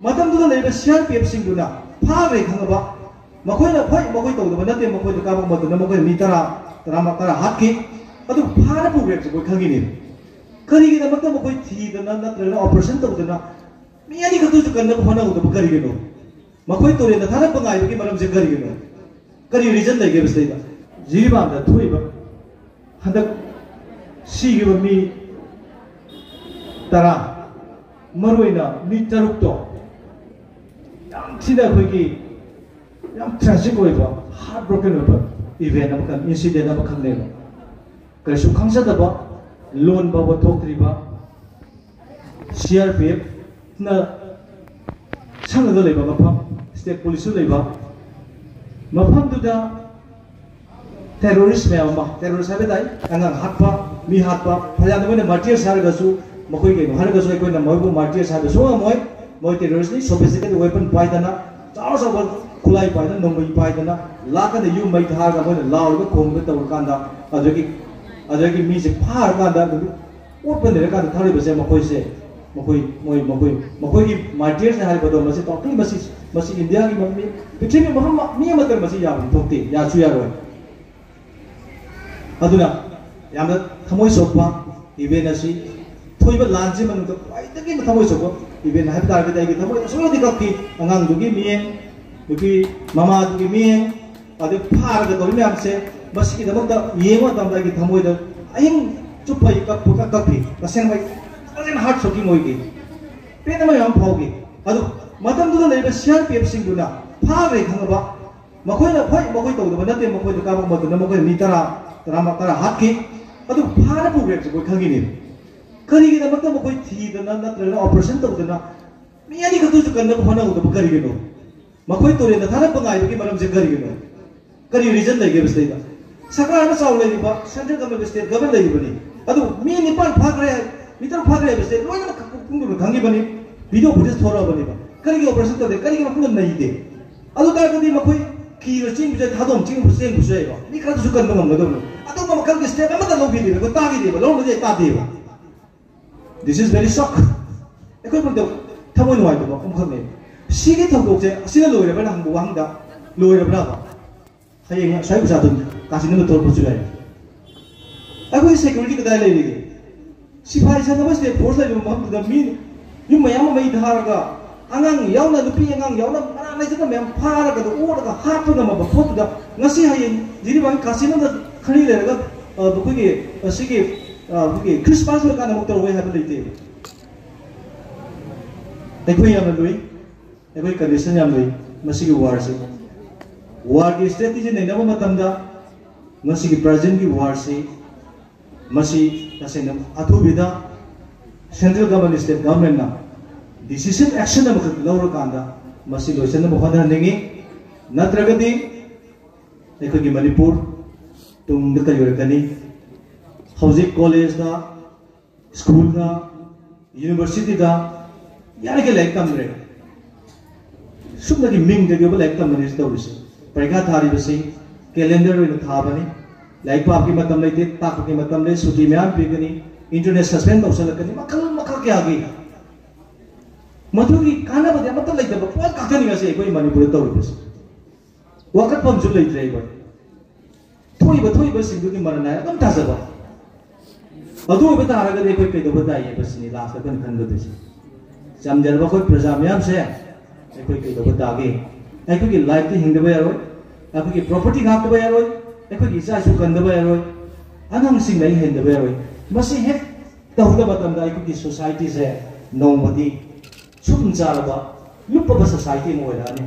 मतमदुदा लेबा CRPF सिंगुना फाग्रे खंगबा मखोइना खोइ मखोइ तौदबा नते मखोइ काबक मतुना मखोइ मी 10 हातकी अदु फारा पुग्रेक बो खंगिनि करिगे दमक मखोइ थीदना नत्रना ऑपरेशन तौदना मी अनि खतु कन्न होना उदब करिगेनो मखोइ तोरे द थाना पंगाइबकी मरम जे करिगेनो करि रीजन लेगे बसैदा जीबा द थुइबा हदक सिगिबा मी 10 मरुइना मी 6 तो सिदा खोइकी याम ट्रेजिक ओइबा हार्ट ब्रोकन ओइबा इवेंट अमकन इंसिडेंट अमकन लेबा करिसु खंगसदबा लोन बाबा थोक्त्रिबा CRPF ना संगद लेबा मफम स्टेट पुलिस लेबा मफम दुदा टेररिस्ट मेमा टेररिस्ट हाबे दाइ अंगा हातपा मी हातपा फयान मोने मार्टियर सारगसु मखोइ के हारगसु एकोइना मयबु मार्टियर सारगसु मोय टेररिस्ट सोफिस्टिकेटेड वेपन पाइदना चाव चाव खुलाई पाइदना नोंबै पाइदना लाकन यु मै थागा मोने लाउग खोंग तव कांदा अदगी मी से फार कांदा ओपन ले कांदा थारे बसे मखोइ की मार्टियर से हाल बदो मसे टोटली मसी इंडिया की मम्मी पृथ्वी में मी मतर मसी या थोक्ते या छु या रोय अदुना याम थमोइ सोपा इवेंट असि थोइबा लांजे मनुद क्वाइदगी थमोइ सोपा इवेंट हाब तार बेदाई थमोइ सोयदि कक्की अंगांग दुगी मियें दुगी मामा दुगी मियें अदे फार ग तोरि म्याम से मसी की दमकता येंगो तमदा की थमोइद अहिंग चुपै कक्की तसें भाई तसें हार्ट शॉकिंग होइगी पेनमा याम फाउगी अदु मतमदुदा लेबा CRPF सिंगुना फाग्रे खंगबा मखोइना खोइ मखोइ तौदबा नते मखोइ काबक मतुना मखोइ मी 10 हातकी अदु फारा पुग्रेक बो खंगिनि करिगे दमक मखोइ थीदना नत्रना ऑपरेशन तौदना मी अनि खतु कन्न होना उदब करिगेनो मखोइ तोरे द थाना पंगाइबकी मरम जे करिगेनो करि रीजन लेगे बसैदा सरकार चाउ लेबा सेंट्रल गवर्नमेंट स्टेट गवर्नमेंट लेबनी अदु मी निपान फाग्रे मिटर फाग्रे बसे लोइना कुंगु खंगिबनी वीडियो फुटेज थोरा बनेबा करिगे ऑपरेशन तौदे करिगे मखुन नइदे अदु तागदि मखोइ कीर चिंग बिजे थादोम चिंग फुसें फुसेबा मी खरु सुकन बंगदोनो अदु मखल के स्टेप अमता लोबिदे को तागिदे लो मजे तादेबा दिस इज वेरी शॉक एकोइ पुंदो थमोइ नोइ दो कम खने सिगे थौदोकसे सिना लोइरबा नंगबो वांगदा लोइरबा बा हायेंग साइब जादुन कासिनो तोर पुजुलाय अगोइ सिक्योरिटी कदाय लेलिगे सिफाई सानबा स्टेट फोर्स लाइ मम मी यु मयाम मै धारगा angang yauna nupi angang yauna mana lai jaka mem phara ka do oda hatu na ma fotu da ngasi hayin jiri bang kasino da khani le ga buki asigi buki Christmas la kana moktor we have leite ekoi yam lui ekoi condition yam lui masigi war ki strategy nei na matam da masigi present ki war se masi tasenam athu bida central government state government na decision action na makak laura kanda masi loisan na mukhada ningi natragadi ekoi ki Manipur tung da kayo kani housing college da school da university da yar ke like tam re sumna ki ming de ke like tam ne sta urisi parikha thari basi calendar ina tha bani like pa ki matam leite ta ki matam le suti myam pigani internet suspend tawsalakani makal ke agi मधुगी काना बदे मत लैदब पोत काथनि गसे कोइ मणिपुर तौरबस वकत पम जु लैद्रे गो थोइब सिंदुगी मरना एकदम ताजबा अदु बता आरगदे कोइ कैदब दाइए बसनि लास्ट कन खनगदस जमजरबा कोइ प्रजा म्याम से कोइ कैदब दागे एकोगी लाइफ ति हिंदबा यारो एकोगी प्रॉपर्टी गातबा यारो एकोगी सासु कंदबा यारो अनम सिंग लै हिंदबा यारो मसे हे तहुदा बतम दा एकोगी सोसाइटी से नोमदी सुम चालबा लुप्पा सोसाइटी मोइरानी